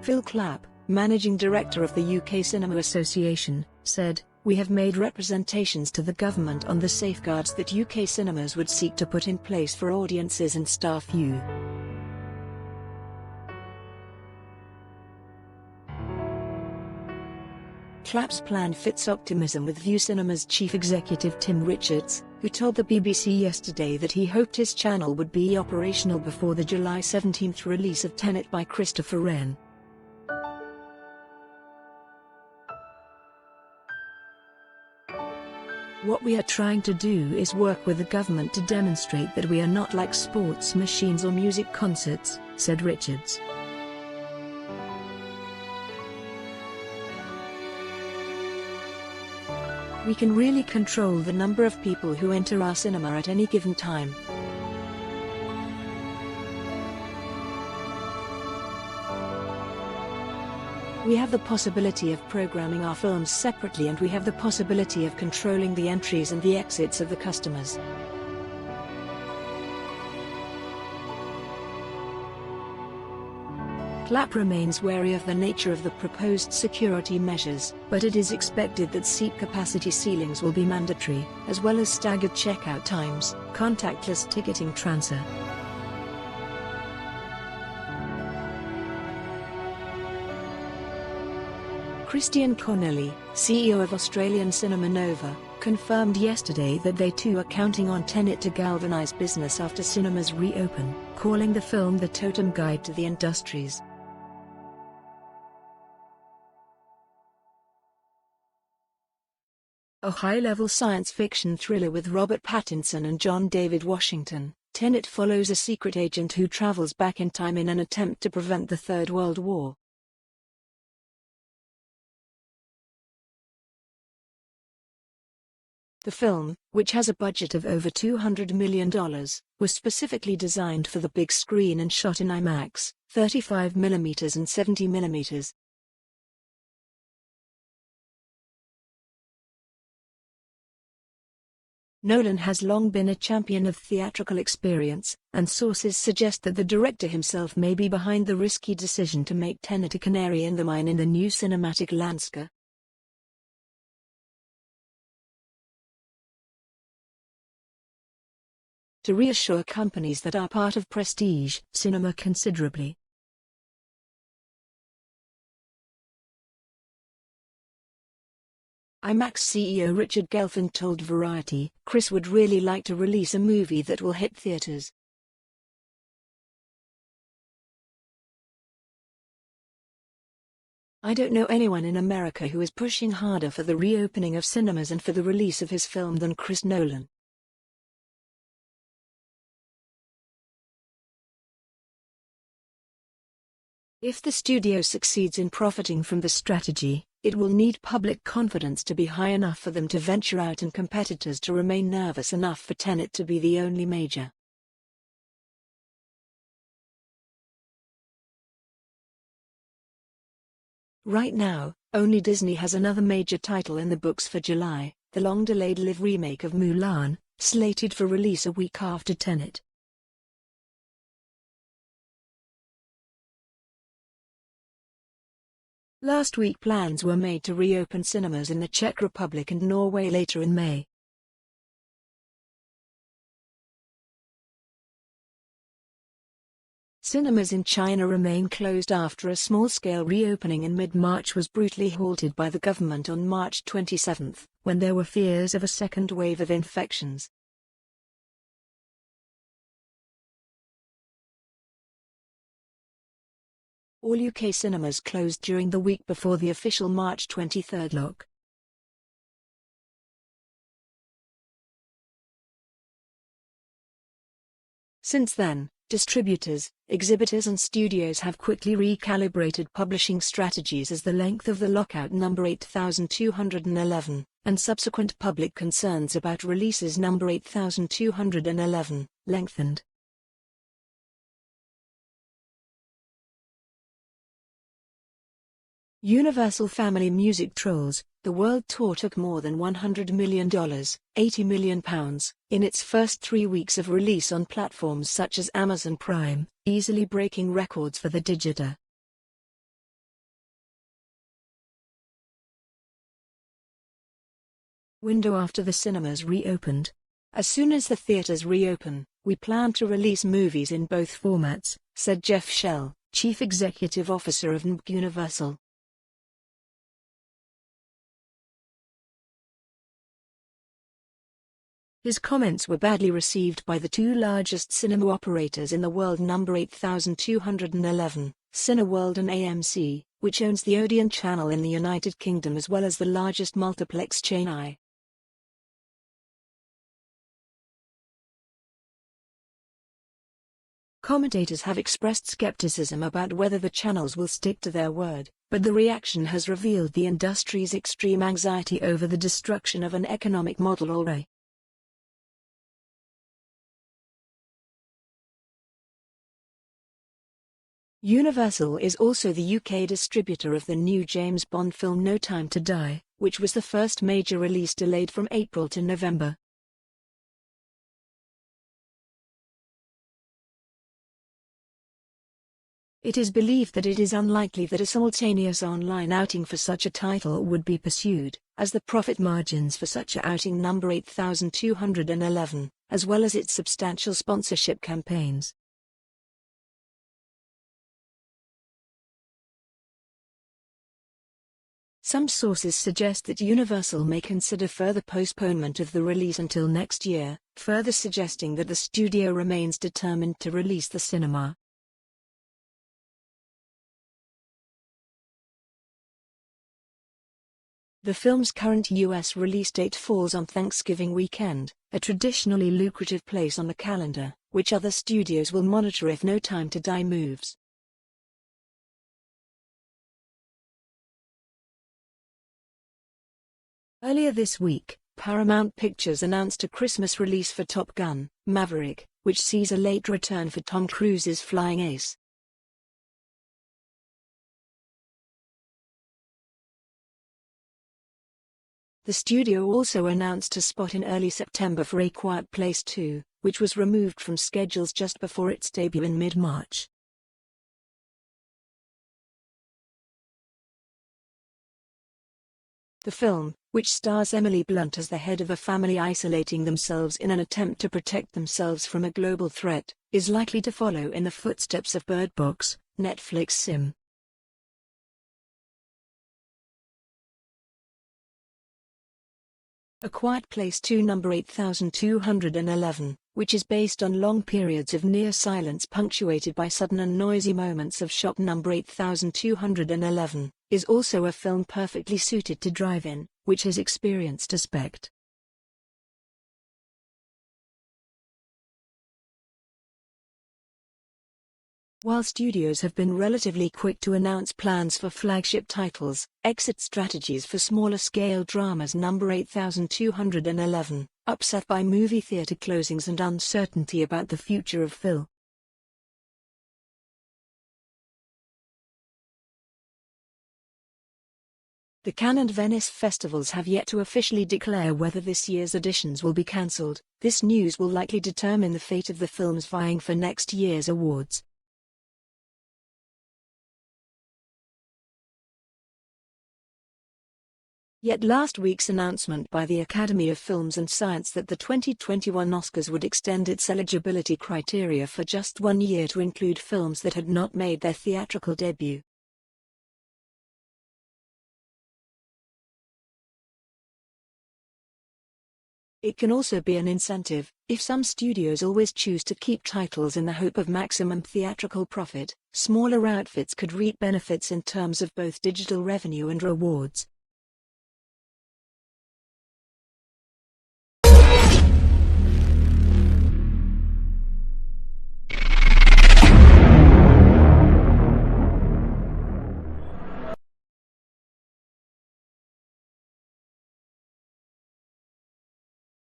Phil Clapp, managing director of the UK Cinema Association, said, "We have made representations to the government on the safeguards that UK cinemas would seek to put in place for audiences and staff view." Clapp's plan fits optimism with Vue Cinema's chief executive Tim Richards, who told the BBC yesterday that he hoped his channel would be operational before the July 17 release of Tenet by Christopher Wren. "What we are trying to do is work with the government to demonstrate that we are not like sports machines or music concerts," said Richards. "We can really control the number of people who enter our cinema at any given time. We have the possibility of programming our films separately, and we have the possibility of controlling the entries and the exits of the customers." Clapp remains wary of the nature of the proposed security measures, but it is expected that seat capacity ceilings will be mandatory, as well as staggered checkout times, contactless ticketing transfer. Christian Connelly, CEO of Australian Cinema Nova, confirmed yesterday that they too are counting on Tenet to galvanise business after cinemas reopen, calling the film the totem guide to the industries. A high-level science fiction thriller with Robert Pattinson and John David Washington, Tenet follows a secret agent who travels back in time in an attempt to prevent the Third World War. The film, which has a budget of over $200 million, was specifically designed for the big screen and shot in IMAX, 35mm and 70mm. Nolan has long been a champion of theatrical experience, and sources suggest that the director himself may be behind the risky decision to make Tenet a canary in the mine in the new cinematic landscape. To reassure companies that are part of prestige cinema considerably. IMAX CEO Richard Gelfand told Variety, "Chris would really like to release a movie that will hit theaters. I don't know anyone in America who is pushing harder for the reopening of cinemas and for the release of his film than Chris Nolan." If the studio succeeds in profiting from the strategy, it will need public confidence to be high enough for them to venture out and competitors to remain nervous enough for Tenet to be the only major. Right now, only Disney has another major title in the books for July, the long-delayed live remake of Mulan, slated for release a week after Tenet. Last week plans were made to reopen cinemas in the Czech Republic and Norway later in May. Cinemas in China remain closed after a small-scale reopening in mid-March was brutally halted by the government on March 27, when there were fears of a second wave of infections. All UK cinemas closed during the week before the official March 23 lock. Since then, distributors, exhibitors and studios have quickly recalibrated publishing strategies as the length of the lockout number 8211, and subsequent public concerns about releases number 8211, lengthened. Universal Family Music Trolls, the world tour took more than $100 million, £80 million, in its first 3 weeks of release on platforms such as Amazon Prime, easily breaking records for the Digita. window after the cinemas reopened. As soon as the theaters reopen, we plan to release movies in both formats, said Jeff Shell, Chief Executive Officer of NBC Universal. His comments were badly received by the two largest cinema operators in the world, number 8211, Cineworld, and AMC, which owns the Odeon channel in the United Kingdom as well as the largest multiplex chain I. Commentators have expressed skepticism about whether the channels will stick to their word, but the reaction has revealed the industry's extreme anxiety over the destruction of an economic model already. Universal is also the UK distributor of the new James Bond film No Time to Die, which was the first major release delayed from April to November. It is believed that it is unlikely that a simultaneous online outing for such a title would be pursued, as the profit margins for such a outing number 8211, as well as its substantial sponsorship campaigns. Some sources suggest that Universal may consider further postponement of the release until next year, further suggesting that the studio remains determined to release the cinema. The film's current U.S. release date falls on Thanksgiving weekend, a traditionally lucrative place on the calendar, which other studios will monitor if No Time to Die moves. Earlier this week, Paramount Pictures announced a Christmas release for Top Gun: Maverick, which sees a late return for Tom Cruise's flying ace. The studio also announced a spot in early September for A Quiet Place 2, which was removed from schedules just before its debut in mid-March. The film, which stars Emily Blunt as the head of a family isolating themselves in an attempt to protect themselves from a global threat, is likely to follow in the footsteps of Bird Box, Netflix sim. A Quiet Place 2 number 8211, which is based on long periods of near silence punctuated by sudden and noisy moments of shock number 8211, is also a film perfectly suited to drive-in, which has experienced a spect. While studios have been relatively quick to announce plans for flagship titles, exit strategies for smaller-scale dramas number 8211, upset by movie theater closings and uncertainty about the future of film. The Cannes and Venice festivals have yet to officially declare whether this year's editions will be cancelled. This news will likely determine the fate of the films vying for next year's awards. Yet last week's announcement by the Academy of Films and Science that the 2021 Oscars would extend its eligibility criteria for just 1 year to include films that had not made their theatrical debut. It can also be an incentive, if some studios always choose to keep titles in the hope of maximum theatrical profit. Smaller outfits could reap benefits in terms of both digital revenue and rewards.